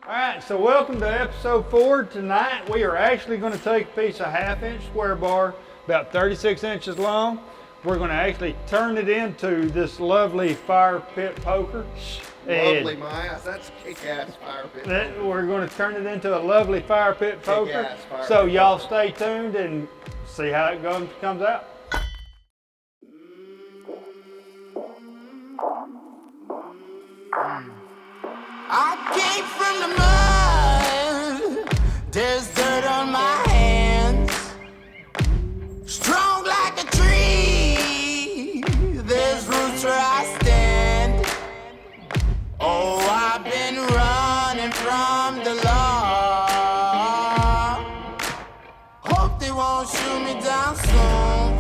All right, so welcome to episode 4. Tonight we are actually going to take a piece of 1/2-inch square bar, about 36 inches long. We're going to actually turn it into this lovely fire pit poker. Lovely, my ass. That's kick-ass fire pit. We're going to turn it into a lovely fire pit poker. Kick-ass fire So pit y'all poker. stay tuned and see how it comes out. I came from the mud, there's dirt on my hands. Strong like a tree, there's roots where I stand. Oh, I've been running from the law. Hope they won't shoot me down soon.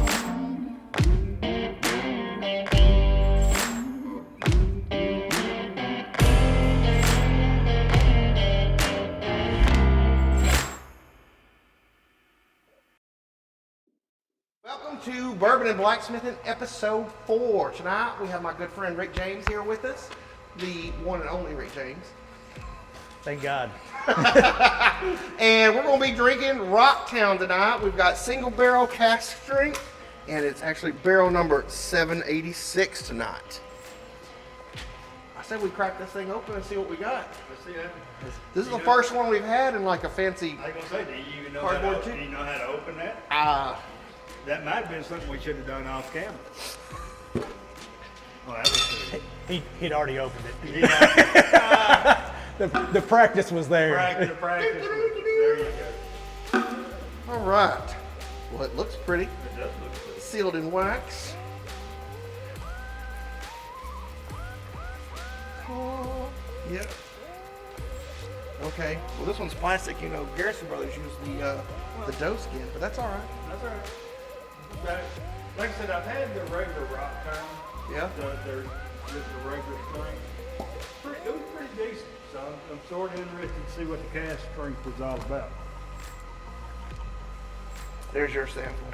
Welcome to Bourbon and Blacksmith Episode 4. Tonight we have my good friend Rick James here with us, the one and only Rick James. Thank God. And we're going to be drinking Rocktown tonight. We've got single barrel cask strength, and it's actually barrel number 786 tonight. I said we crack this thing open and see what we got. Let's see that. This is the first one we've had in like a fancy. I was going to say, do you even know Cardboard do too? you know how to open that? That That might have been something we should have done off camera. Oh, that was good. He'd already opened it. Yeah. The practice was there. Practice. There you go. All right. Well, it looks pretty. It does look good. Sealed in wax. Yep. Okay. Well, this one's plastic. You know, Garrison Brothers use the dough skin, but that's all right. That's all right. Like I said, I've had the regular Rocktown. Yeah. There's just the regular strength. It was pretty decent. So I'm sort of interested to see what the cast strength was all about. There's your sample.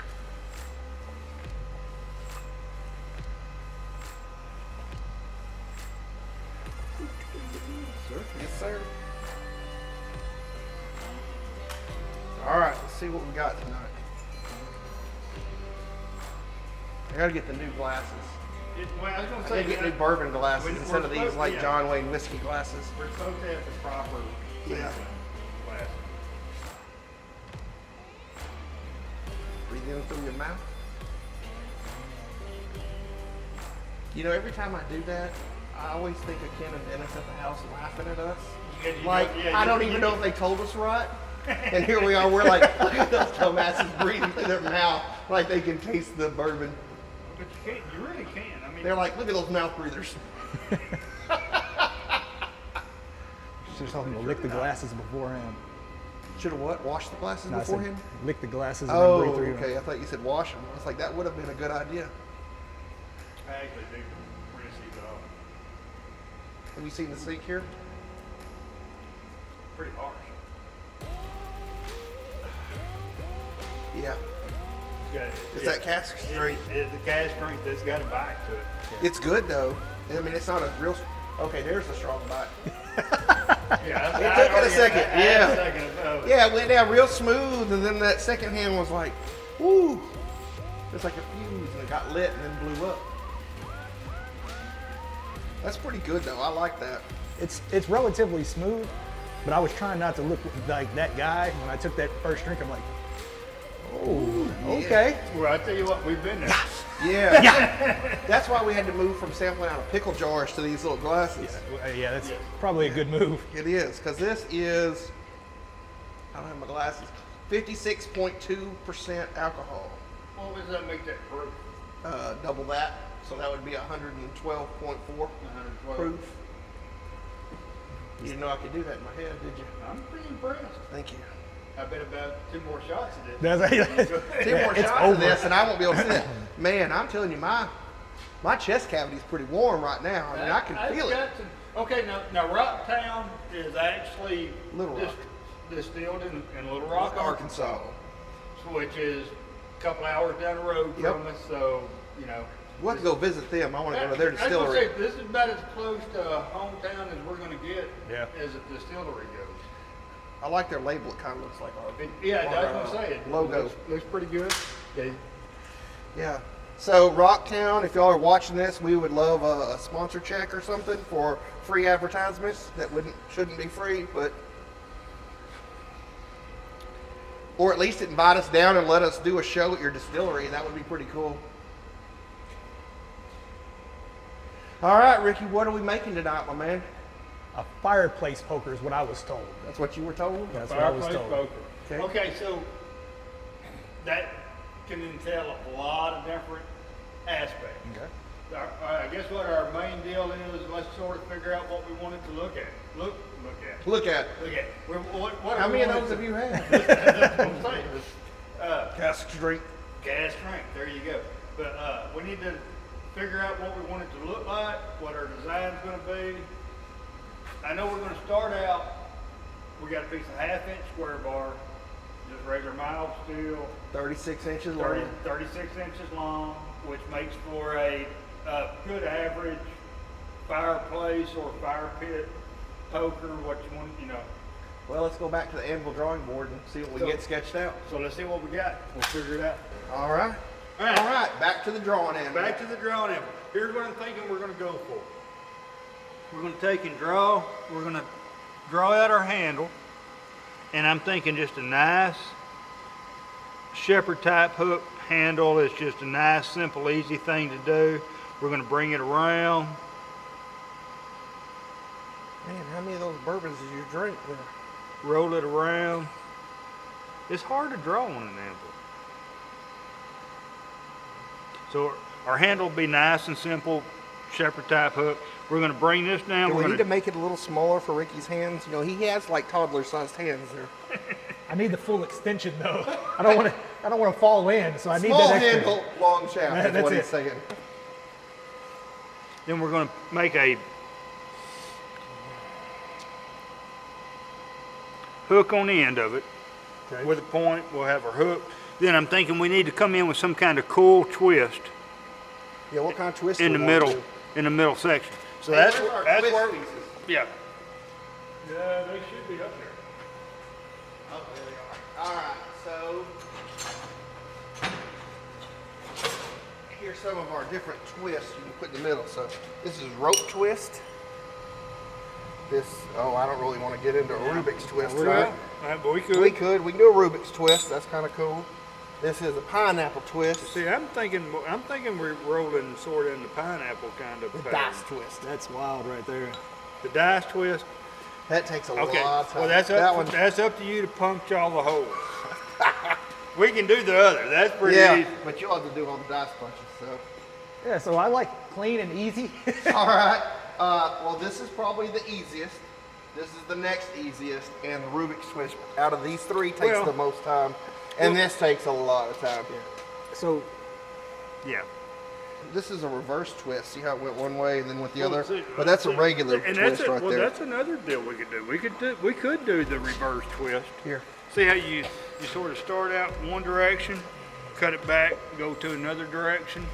Yes, sir. All right, let's see what we got tonight. I gotta get the new glasses. Well, I was going I to gotta say, get new bourbon glasses we're instead of these supposed- like yeah. John Wayne whiskey glasses. we're supposed to have the proper Yeah. glass. Breathe in through your mouth. You know, every time I do that, I always think of Ken and Dennis at the house laughing at us. Yeah, you Like, know- yeah, I don't you- even know if they told us right. And here we are, we're like, look at those dumbasses breathing through their mouth like they can taste the bourbon. But you can't. You really can. I mean, They're like, look at those mouth breathers. Should have told him to lick the glasses beforehand. Should have what? Washed the glasses No, I said beforehand? lick the glasses and Oh, then breathe through okay. I them. thought you said wash them. I was like, that would have been a good idea. I actually do rinse these off. Have you seen the sink here? Pretty harsh. Yeah. It's It's that cask strength. The cast strength has got a bite to it. It's good though. I mean, it's not a real. Okay, there's a strong bite. Yeah, It took it a second, I had yeah. a second of it. Yeah, it went down real smooth, and then that second hand was like, woo. It's like a fuse, and it got lit and then blew up. That's pretty good though. I like that. It's relatively smooth, but I was trying not to look like that guy. When I took that first drink, I'm like, oh, okay. Well, I tell you what, we've been there. Yeah. That's why we had to move from sampling out of pickle jars to these little glasses. Yeah, that's probably a good move. It is, because this is, I don't have my glasses, 56.2% alcohol. What does that make that proof? Double that, so that would be 112.4 112. proof. You didn't know I could do that in my head, did you? I'm pretty impressed. Thank you. I bet about 2 more shots of this. That's, 2 more it's shots over. of this, and I won't be able to sit. Man, I'm telling you, my chest cavity is pretty warm right now. I mean, I can feel it. Okay, now Rocktown is actually Little Rock. distilled in Little Rock, Arkansas. which is a couple hours down the road Yep. from us. So, you know. We'll have to go visit them. I want to go to their I was gonna distillery. say, this is about as close to hometown as we're going to get Yeah. as a distillery goes. I like their label. It kind of looks like our Yeah, our, that's what I'm saying. logo. Looks pretty good. Okay. Yeah. So Rocktown, if y'all are watching this, we would love a sponsor check or something for free advertisements. That shouldn't be free, but or at least invite us down and let us do a show at your distillery. That would be pretty cool. All right, Ricky, what are we making tonight, my man? A fireplace poker is what I was told. That's what you were told? That's what I was Fireplace told. poker. Okay, so that can entail a lot of different aspects. Okay. I guess what our main deal is, let's sort of figure out what we wanted to look at. Look at. Look at. Look at. What How we many of wanted those to- have you had? That's what I'm saying. Cask strength. Gas strength, there you go. But we need to figure out what we want it to look like, what our design's gonna be. I know we're gonna start out, we got a piece of 1/2 inch square bar, just regular mild steel, 36 inches long. 36 inches long, which makes for a good average fireplace or fire pit poker, what you want, you know. Well, let's go back to the anvil drawing board and see what we get sketched out. So let's see what we got. We'll figure it out. All right. All right. All right, back to the drawing anvil. Back to the drawing anvil. Here's what I'm thinking we're going to go for. We're going to take and draw. We're going to draw out our handle, and I'm thinking just a nice shepherd type hook handle. It's just a nice, simple, easy thing to do. We're going to bring it around. Man, how many of those bourbons did you drink there? Roll it around. It's hard to draw on an anvil. So our handle will be nice and simple, shepherd type hook. We're going to bring this down. Do We're we need going to make it a little smaller for Ricky's hands? You know, he has like toddler-sized hands there. I need the full extension though. I don't want to fall in, so I need Small that extra. handle, long shaft. That's That's what he's it. saying. Then we're going to make a hook on the end of it. Okay. With a point, we'll have our hook. Then I'm thinking we need to come in with some kind of cool twist Yeah, what kind of twist in do the we want middle, to do? in the middle section. So Hey, that's where's our that's twist where, pieces? yeah. Yeah, they should be up there. Oh, there they are. All right, so here's some of our different twists you can put in the middle. So this is rope twist. This, oh, I don't really want to get into a Rubik's twist, right? But we could. We could. We can do a Rubik's twist. That's kind of cool. This is a pineapple twist. See, I'm thinking we're rolling sort of in the pineapple kind of The pattern. dice twist. That's wild right there. The dice twist. That takes a Okay. lot of time. Well, that's up. that one. That's up to you to punch all the holes. We can do the other. That's pretty Yeah, easy. but you'll have to do all the dice punches. So, Yeah, so I like clean and easy. all right. Well, this is probably the easiest. This is the next easiest, and the Rubik's twist out of these three takes Well- the most time, and this takes a lot of time. So Yeah. This is a reverse twist. See how it went one way and then went the other? See, But that's a see, regular and twist that's right well, there. that's another deal we could do. We could do the reverse twist. Here. See how you sort of start out in one direction, cut it back, go to another direction,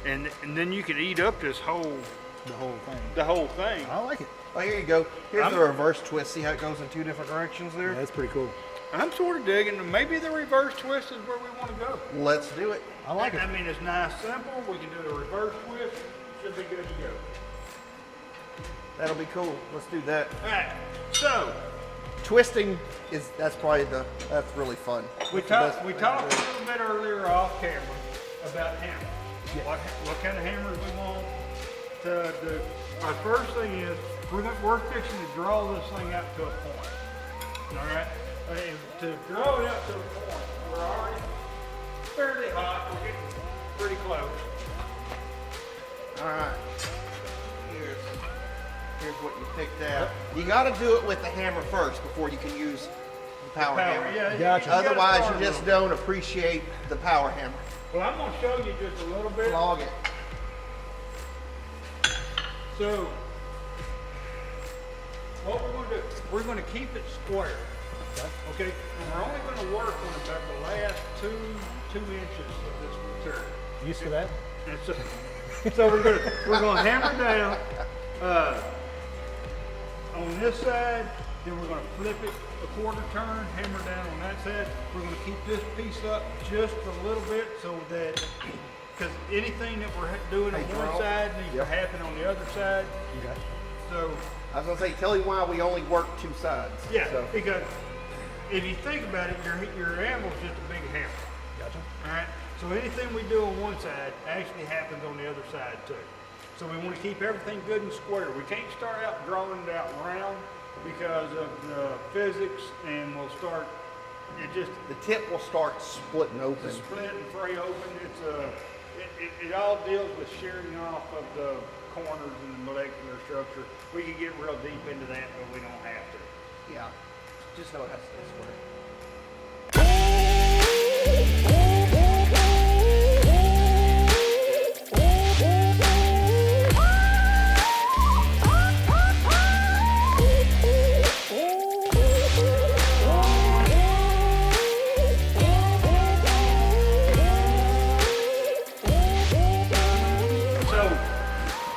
and then you could eat up this whole the whole thing. the whole thing. I like it. Oh, here you go. Here's I'm- the reverse twist. See how it goes in two different directions there? Yeah, that's pretty cool. I'm sort of digging. Maybe the reverse twist is where we want to go. Let's do it. I like it. I mean, it's nice, simple. We can do the reverse twist. Should be good to go. That'll be cool. Let's do that. All right. So Twisting that's really fun. we That's talked the a best. little bit earlier off camera about hammers. What kind of hammers we want to do. Our first thing is we're fixing to draw this thing out to a point. All right. And to draw it out to a point, we're already fairly hot. We're getting pretty close. All right. Here's what you picked out. You got to do it with the hammer first before you can use the power hammer. Yeah, Gotcha. gotta Otherwise, start you a just little. don't appreciate the power hammer. Well, I'm going to show you just a little bit. Log it. So, what we're going to do, we're going to keep it square. Okay? And we're only going to work on about the last two inches of this material. Used to that? And so we're going to hammer down on this side, then we're gonna flip it a quarter turn, hammer down on that side. We're gonna keep this piece up just a little bit so that, because anything that we're doing on one side needs to happen on the other side. Okay. So, I was gonna say, tell you why we only work two sides. yeah, So, because if you think about it, your anvil's just a big hammer. Gotcha. All right. So anything we do on one side actually happens on the other side too. So we want to keep everything good and square. We can't start out drawing it out round because of the physics, and we'll start. It just the tip will start splitting open. the split and fray open. It's it all deals with shearing off of the corners and the molecular structure. We can get real deep into that, but we don't have to. Yeah. Just know it has to stay square.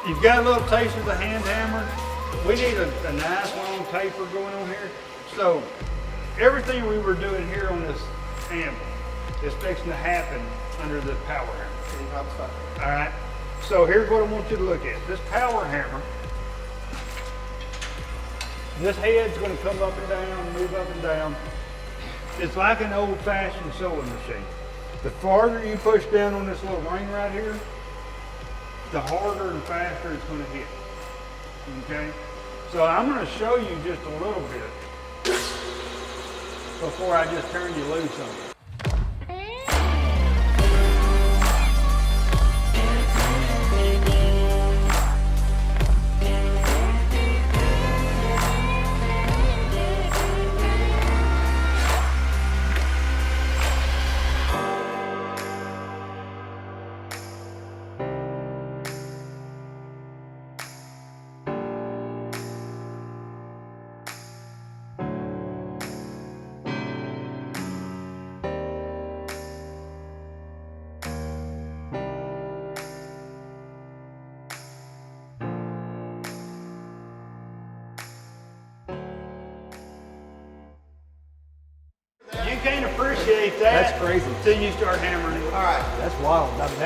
You've got a little taste of the hand hammer. We need a nice long taper going on here. So everything we were doing here on this anvil is fixing to happen under the power hammer. All right. So here's what I want you to look at. This power hammer, this head's going to come up and down, move up and down. It's like an old-fashioned sewing machine. The farther you push down on this little ring right here, the harder and faster it's going to hit. Okay? So I'm going to show you just a little bit before I just turn you loose on it. You can't appreciate that. That's crazy. Until you start hammering it. All right. That's wild. I mean,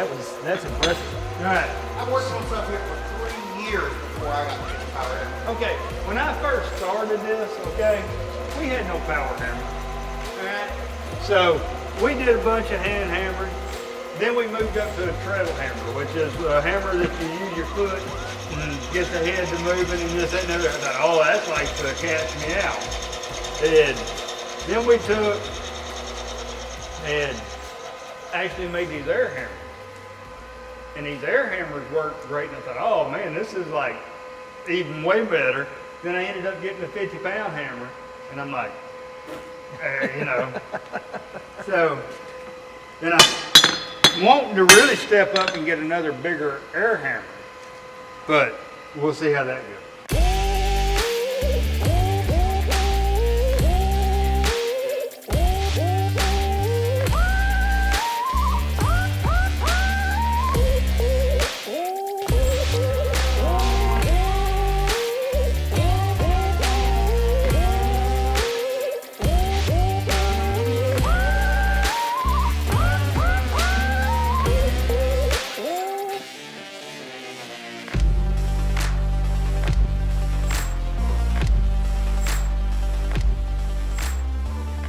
that's impressive. All right. I worked on stuff here for 3 years before I got to power hammer. Okay. When I first started this, okay, we had no power hammer. All right. So we did a bunch of hand hammering. Then we moved up to a treadle hammer, which is a hammer that you use your foot and get the head to moving and this, that, and the other. I thought, oh, that's like the cat's meow. And then we took and actually made these air hammers. And these air hammers worked great. And I thought, oh man, this is like even way better. Then I ended up getting a 50-pound hammer. And I'm like, you know. So then I'm wanting to really step up and get another bigger air hammer. But we'll see how that goes.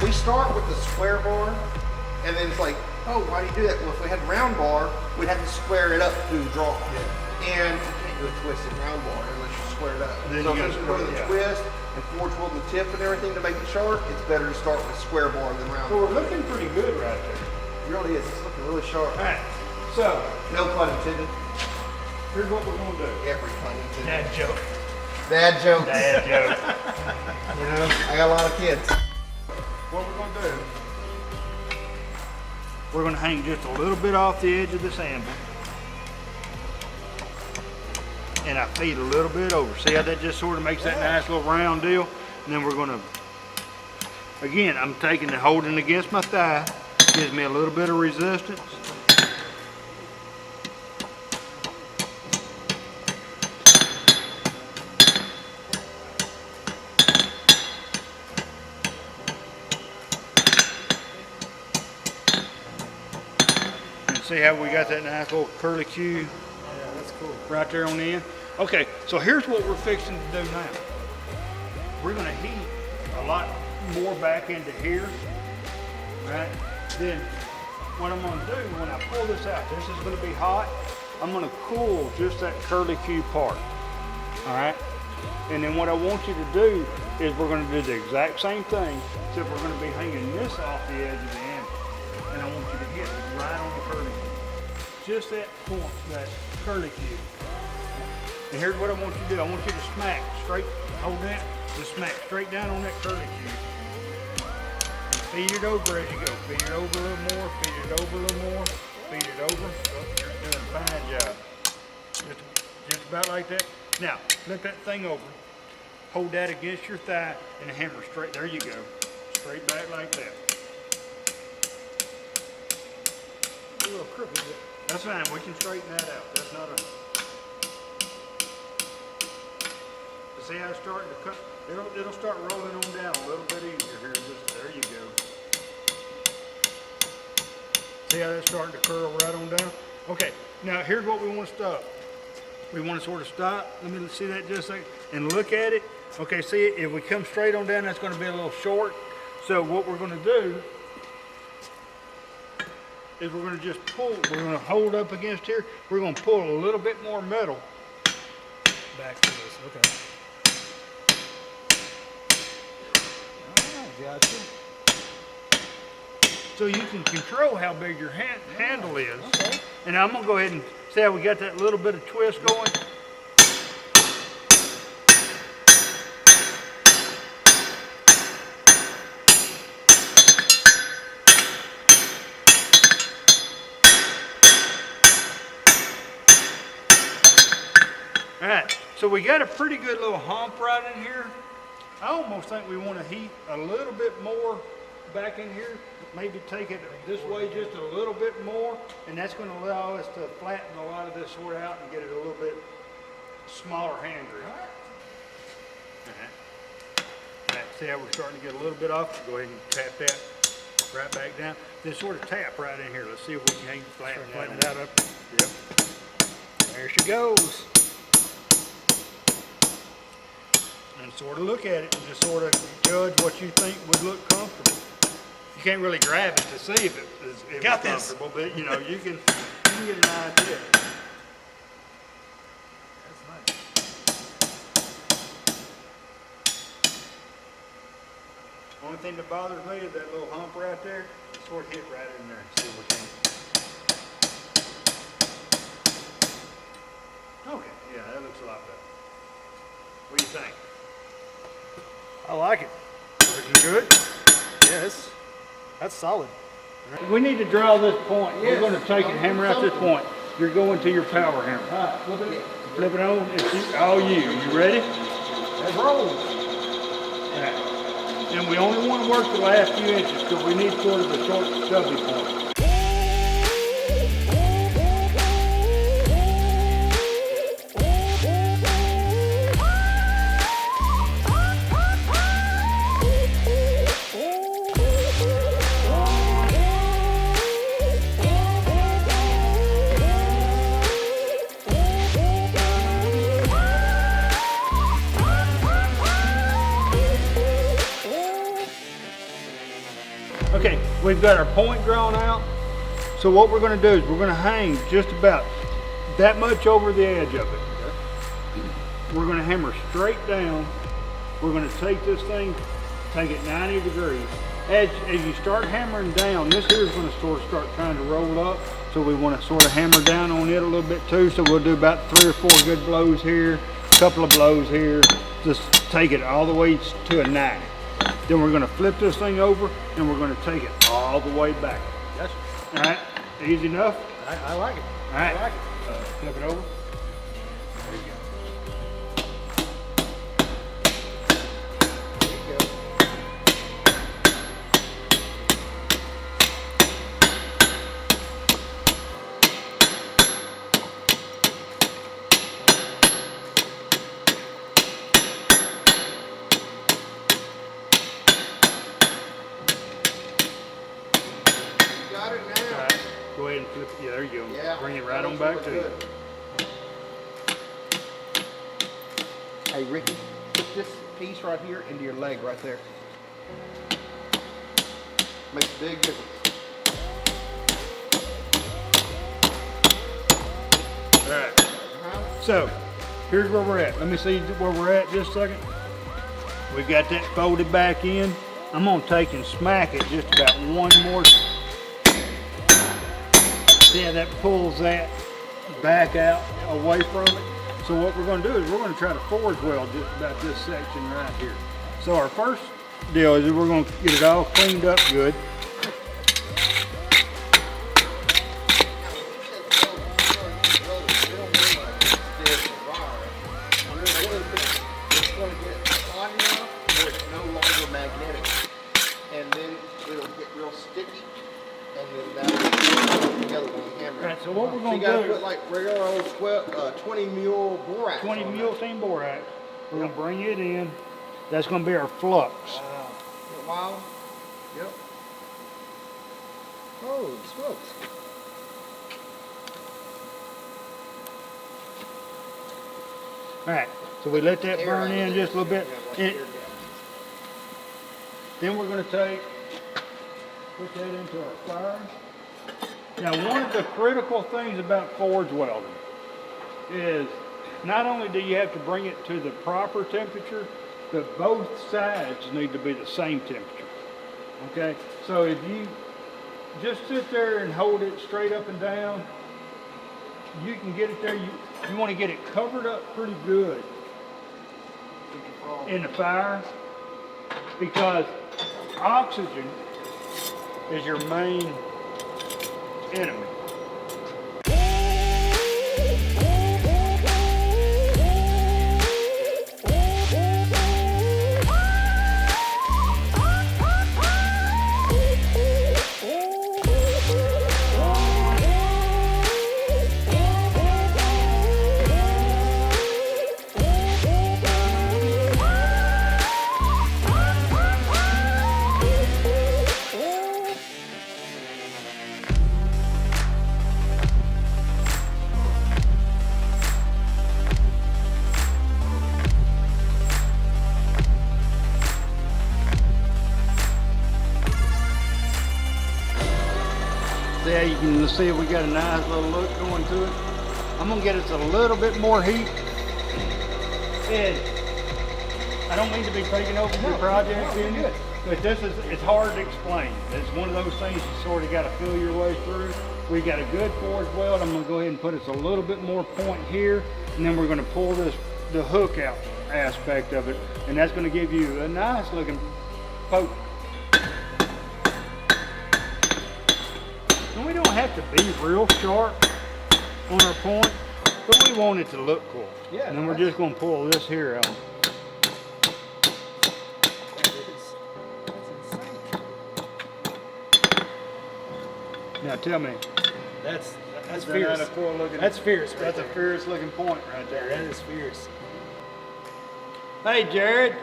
We start with the square bar, and then it's like, oh, why do you do that? Well, if we had round bar, we'd have to square it up to do the draw. Yeah. And you can't do a twisted round bar unless you square it up. Then so you since gotta we're going square to it, yeah. twist and forge weld the tip and everything to make it sharp, it's better to start with square bar than round So bar. we're looking pretty good right there. It really is. It's looking really sharp. All right. So No pun intended. here's what we're gonna do. Every pun intended. Dad joke. Dad jokes. Dad joke. You know, I got a lot of kids. What we're gonna do, we're gonna hang just a little bit off the edge of this anvil. And I feed a little bit over. See how that just sort of makes that nice little round deal? And then we're gonna, again, I'm taking and holding against my thigh. Gives me a little bit of resistance. See how we got that nice little curly Q Yeah, that's cool. right there on the end? Okay, so here's what we're fixing to do now. We're gonna heat a lot more back into here, right? Then what I'm gonna do when I pull this out, this is gonna be hot. I'm gonna cool just that curly Q part, all right? And then what I want you to do is we're gonna do the exact same thing, except we're gonna be hanging this off the edge of the anvil. And I want you to hit right on the curly Q. Just that point, that curly Q. And here's what I want you to do. I want you to smack straight, hold that, just smack straight down on that curly Q. And feed it over as you go. Feed it over a little more, feed it over a little more, feed it over. Oh, you're doing a fine job. Just about like that. Now, flip that thing over. Hold that against your thigh and hammer straight. There you go. Straight back like that. A little crooked, but That's fine. We can straighten that out. That's not a... See how it's starting to cut? It'll start rolling on down a little bit easier here. Just there you go. See how that's starting to curl right on down? Okay, now here's what we want to stop. We want to sort of stop. Let me see that just a second and look at it. Okay, see, if we come straight on down, that's going to be a little short. So what we're going to do is we're going to just pull. We're going to hold up against here. We're going to pull a little bit more metal back to this. Okay. Gotcha. so you can control how big your handle is. Okay. And I'm going to go ahead and see how we got that little bit of twist going. All right, so we got a pretty good little hump right in here. I almost think we want to heat a little bit more back in here. Maybe take it this way just a little bit more, and that's going to allow us to flatten a lot of this sort out and get it a little bit smaller hand grip. All right, see how we're starting to get a little bit off? Go ahead and tap that right back down. Then sort of tap right in here. Let's see if we can flatten it out up. Yep. There she goes. And sort of look at it and just sort of judge what you think would look comfortable. You can't really grab it to see if it's comfortable, but you know, you can get an idea. That's nice. Only thing that bothers me is that little hump right there. Sort of hit right in there. See if we can. Okay, yeah, that looks a lot better. What do you think? I like it. Looking good? Yeah, that's solid. We need to draw this point. We're going to take and hammer out this point. You're going to your power hammer. Flip it on. It's you ready? Let's roll. Right. And we only want to work the last few inches because we need sort of a short, stubby point. Okay, we've got our point drawn out. So what we're going to do is we're going to hang just about that much over the edge of it. We're going to hammer straight down. We're going to take this thing, take it 90 degrees. As you start hammering down, this here is going to sort of start trying to roll up. So we want to sort of hammer down on it a little bit too. So we'll do about 3 or 4 good blows here, a couple of blows here. Just take it all the way to a 90. Then we're going to flip this thing over and we're going to take it all the way back. Gotcha. All right, easy enough? I like it. All right, I like it. flip it over. There you go. Got it now. All right. Go ahead and flip it. Yeah, there you go. Yeah. Bring it right on back to you. Good. Hey, Ricky, put this piece right here into your leg right there. Makes a big difference. All right. So, here's where we're at. Let me see where we're at just a second. We got that folded back in. I'm gonna take and smack it just about one more. See how that pulls that back out away from it? So what we're gonna do is we're gonna try to forge weld just about this section right here. So our first deal is we're gonna get it all cleaned up good. And then it'll get real sticky, and then that'll together when you hammer it. Right, so what we're So gonna you gotta do, put like regular old 20 mule borax. 20 on mule team borax, we're gonna bring it in. That's gonna be our flux. Wow. Wow. Yep. Oh, smokes. All right, so we let that burn in just a little bit. Then we're gonna put that into our fire. Now, one of the critical things about forge welding is not only do you have to bring it to the proper temperature, but both sides need to be the same temperature. Okay, so if you just sit there and hold it straight up and down, you can get it there. You want to get it covered up pretty good in the fire, because oxygen is your main enemy. See how you can see we got a nice little look going to it. I'm gonna get us a little bit more heat. And I don't mean to be taking over your project, but it's hard to explain. It's one of those things you sort of got to feel your way through. We got a good forge weld. I'm gonna go ahead and put us a little bit more point here, and then we're gonna pull the hook out aspect of it, and that's gonna give you a nice looking poke. And we don't have to be real sharp on our point, but we want it to look cool. Yeah, And then we're just gonna pull this here out. Now tell me, That's is fierce. that a cool looking? That's fierce. Right That's a there. fierce looking point right there. That is fierce. Hey Jared,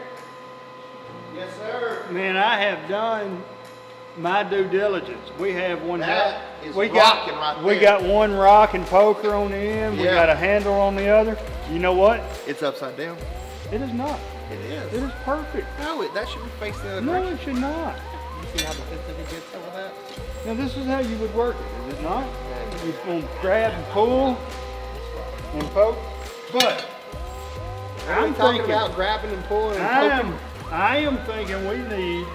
Yes, sir. man, I have done my due diligence. We have one. That is we rocking got right we there. got one rock and poker on the end. We Yeah. got a handle on the other. You know what? It's upside down. It is not. It It is. is perfect. No, that should be facing the other No, direction. it should not. You see how defensive it gets over that? Now this is how you would work it, is it not? You're gonna grab and pull and poke. But I'm I'm talking thinking, about grabbing and pulling and poking. I am thinking we need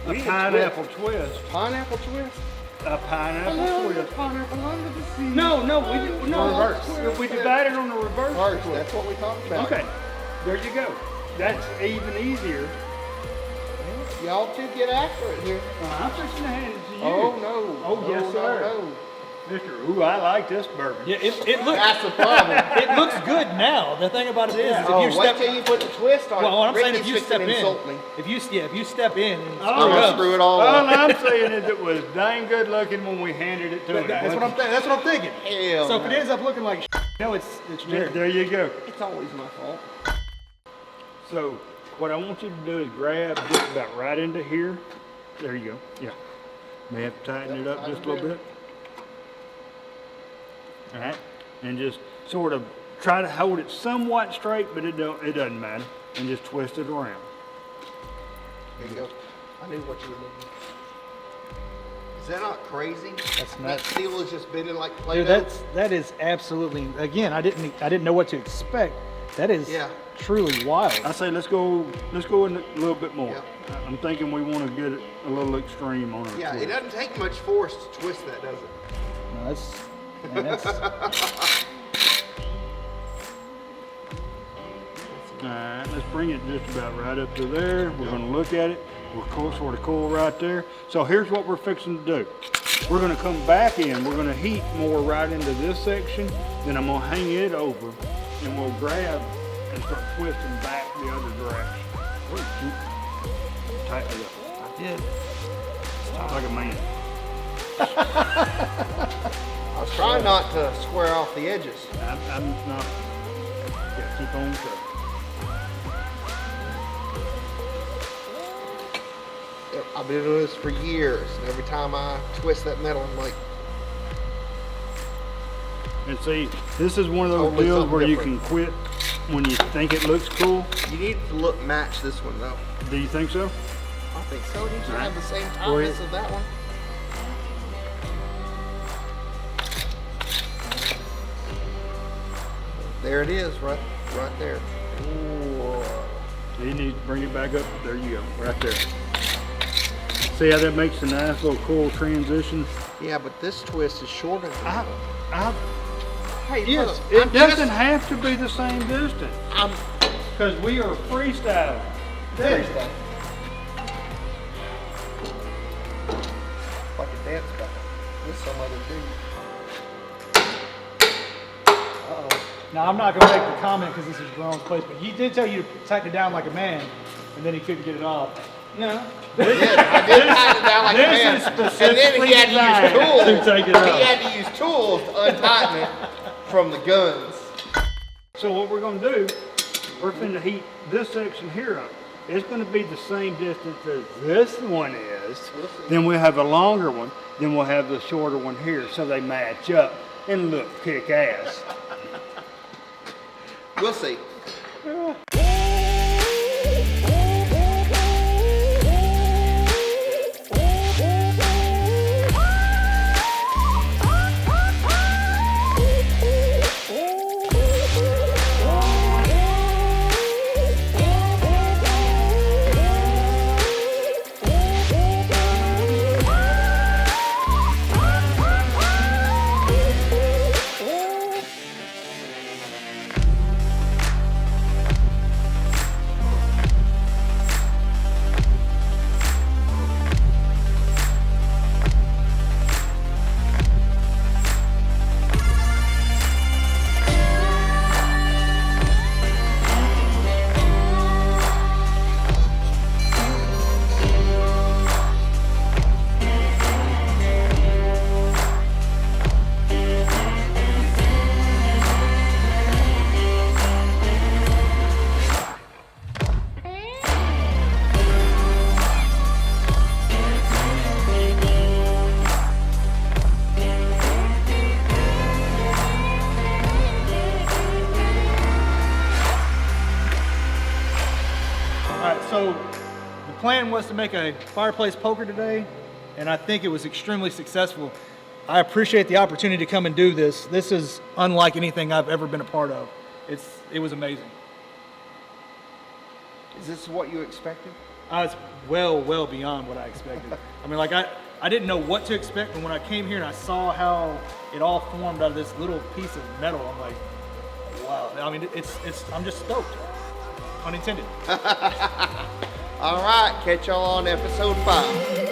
a We need a pineapple twist. Pineapple twist? A pineapple twist. Pineapple under the sea. No, reverse. We divided on the reverse First, twist. that's what we talked about. Okay, there you go. That's even easier. Y'all two get after it here. I'm fixing to hand it to you. Oh, no. Oh, No, yes, no, sir. no. Mr. Ooh, I like this bourbon. Yeah, it looks. That's the problem. It looks good now. The thing about it is, if Oh, you wait step. till you put the twist on Well, what I'm it. saying, if you Ricky's step fixing to in, insult me. if you step in and Oh, I'm screw gonna up, screw it all All up. I'm saying is it was dang good looking when we handed it to him. that's what I'm thinking. Hell So if it no. ends up looking like, no, it's Jared. There you go. It's always my fault. So what I want you to do is grab just about right into here. There you go. Yeah. May have to tighten it up just a little bit. All right, and just sort of try to hold it somewhat straight, but it doesn't matter, and just twist it around. There you go. I knew what you were doing. Is that not crazy? That's That nuts. steel has just been in like Play-Doh. Dude, that is absolutely. Again, I didn't know what to expect. That is truly wild. I say let's go in a little bit more. Yeah. I'm thinking we want to get it a little extreme on it. Yeah, it doesn't take much force to twist that, does it? No, that's All right, let's bring it just about right up to there. We're going to look at it. We're sort of cool right there. So here's what we're fixing to do. We're going to come back in. We're going to heat more right into this section. Then I'm going to hang it over, and we'll grab and start twisting back the other direction. Tighten it up. I did. Like a man. I was trying not to square off the edges. I'm not. Yeah, keep on trucking. I've been doing this for years, and every time I twist that metal, I'm like, And see, this is one of those Totally deals something where you different. can quit when you think it looks cool. you need to match this one though. Do you think so? I think so. It needs to All right. have the same Go ahead. tightness of that one. There it is, right there. Whoa. You need to bring it back up. There you go, right there. See how that makes a nice little cool transition? Yeah, but this twist is shorter than that one. Hey, Yes, look, it doesn't have to be the same distance I'm because we are freestyling. there. Like a dance battle with some other dude. Now I'm not gonna make the comment because this is Grown's place, but he did tell you to tighten it down like a man, and then he couldn't get it off. No. I did tighten it down like a This man. is And then specifically he had to designed use tools. to take it off. He had to use tools to untighten it from the guns. So what we're going to do, we're finna heat this section here up. It's going to be the same distance as this one is. Then we'll have a longer one. Then we'll have the shorter one here, so they match up and look kick ass. We'll see. So the plan was to make a fireplace poker today, and I think it was extremely successful. I appreciate the opportunity to come and do this. This is unlike anything I've ever been a part of. It was amazing. Is this what you expected? It's well beyond what I expected. I mean, like I didn't know what to expect, and when I came here and I saw how it all formed out of this little piece of metal, I'm like, wow. I mean, I'm just stoked. Unintended. All right, catch y'all on episode 5.